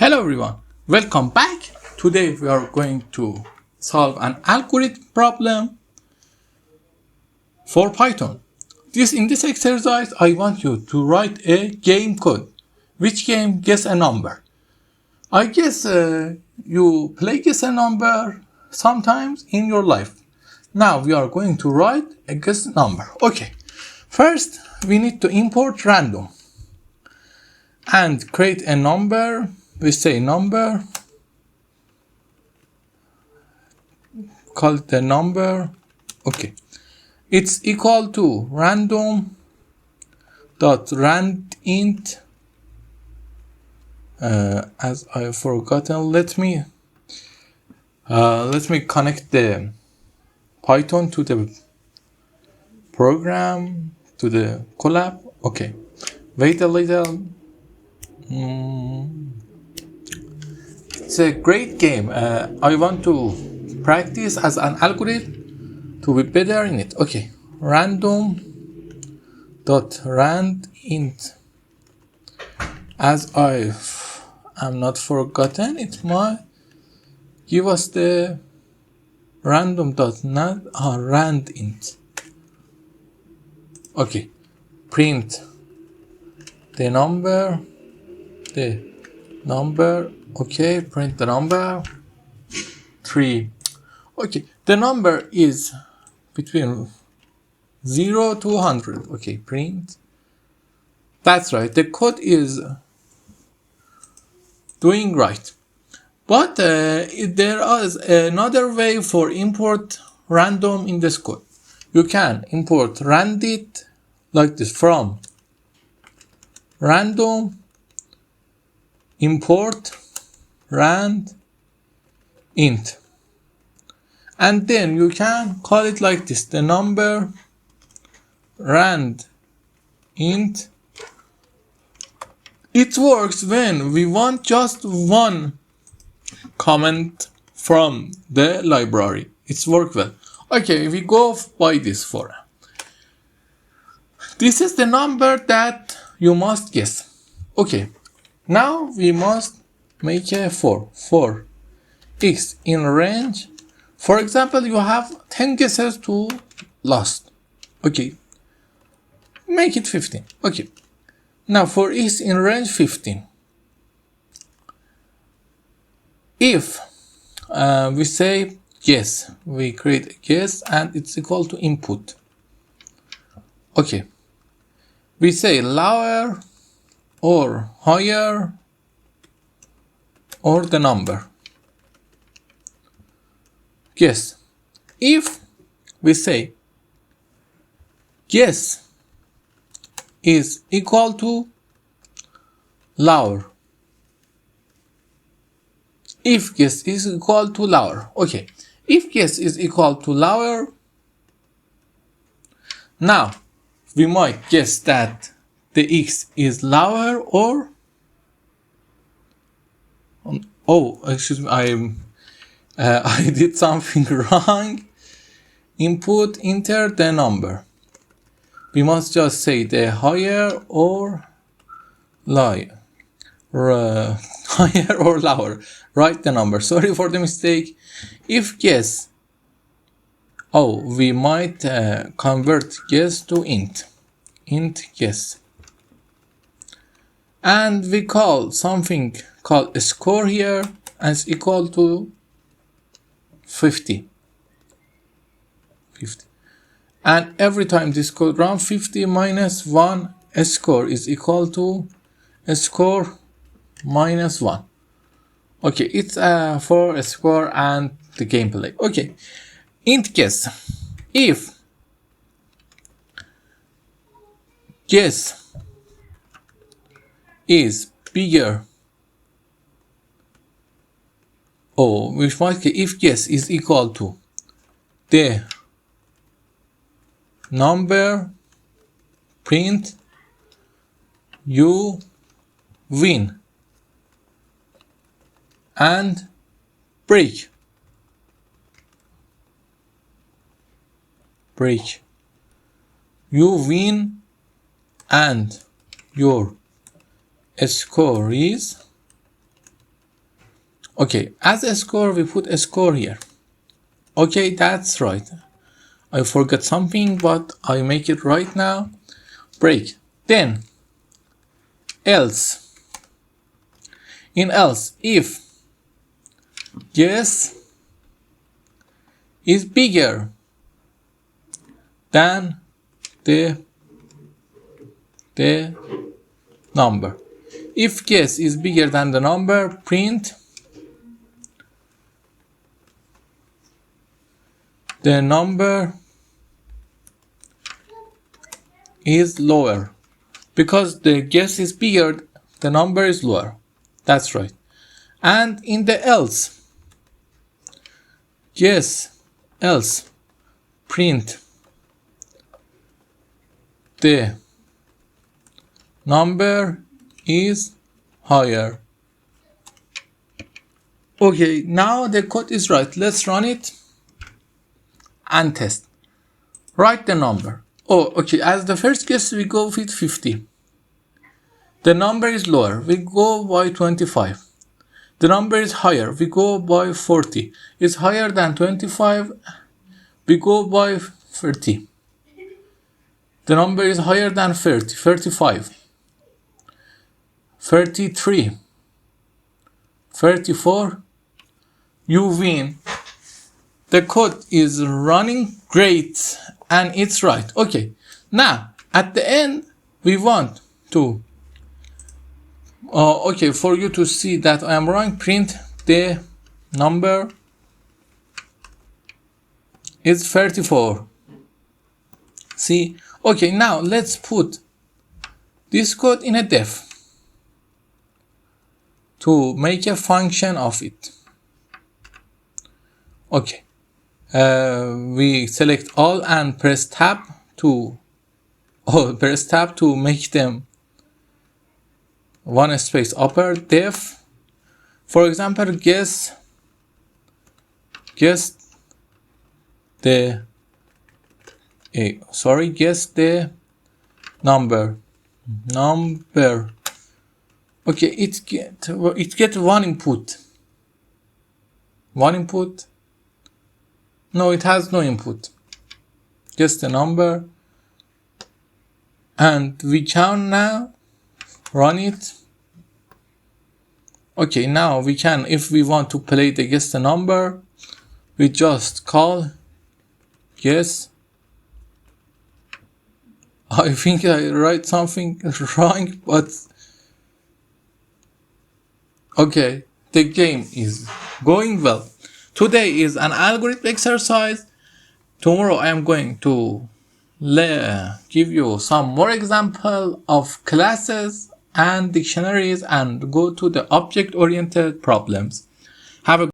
Hello everyone, welcome back. Today we are going to solve an algorithm problem for Python. In this exercise, I want you to write a game code. Which game? Guess a number. I guess you play guess a number sometimes in your life. Now we are going to write a guess number. Okay, first we need to import random and create a number. We say number, call it the number. Okay, it's equal to random dot rand int. As I forgotten, let me connect the Python to the program, to the collab. Okay, wait a little. It's a great game. I want to practice as an algorithm to be better in it. Okay, random dot rand int. As I am not forgotten, it might give us the random dot rand int. Okay, print the number. Okay, print the number 3. Okay, the number is between 0 to 100. Okay, print. That's right, the code is doing right. But there is another way for import random in this code. You can import randit like this from random import rand int, and then you can call it like this, the number rand int. It works when we want just one comment from the library. It's worked well. Okay, we go by this for this is the number that you must guess. Okay, now we must make a for x in range. For example, you have 10 guesses to last. Okay, make it 15. Okay, now for x in range 15, if we say guess, we create a guess and it's equal to input. Okay, we say lower or higher or the number. Guess. If we say guess is equal to lower. If guess is equal to lower. Okay. If guess is equal to lower, now we might guess that the x is lower or excuse me, I did something wrong. Input, enter the number. We must just say the higher or lower. Higher or lower. Write the number. Sorry for the mistake. If guess, we might convert guess to int. Int guess. And we call something called a score here as equal to 50. And every time this code runs, 50 minus 1, a score is equal to a score minus 1. Okay, it's for a score and the gameplay. Okay, int guess. If guess is bigger, which might be if guess is equal to the number, print, you win and break. You win and your score is Okay, as a score, we put a score here. Okay, that's right. I forgot something, but I make it right now. Break. Then, else. In else, if guess is bigger than the number. If guess is bigger than the number, print the number is lower. Because the guess is bigger, the number is lower. That's right. And in the else, guess, else, print the number is higher. Okay, now the code is right. Let's run it and test. Write the number. Oh, okay, as the first guess, we go with 50. The number is lower, we go by 25. The number is higher, we go by 40. It's higher than 25, we go by 30. The number is higher than 30, 35. 33. 34. You win. The code is running great and it's right. Okay, now at the end we want to okay, for you to see that I am running, print the number is 34. See, okay, now let's put this code in a def to make a function of it. Okay, we select all and press tab to make them one space upper. Def, for example, guess the number. Okay, it get one input. No, it has no input. Just the number. And we can now run it. Okay, now we can, if we want to play the guess the number, we just call guess. I think I write something wrong, but okay, the game is going well. Today is an algorithm exercise. Tomorrow I am going to give you some more example of classes and dictionaries and go to the object-oriented problems. Have a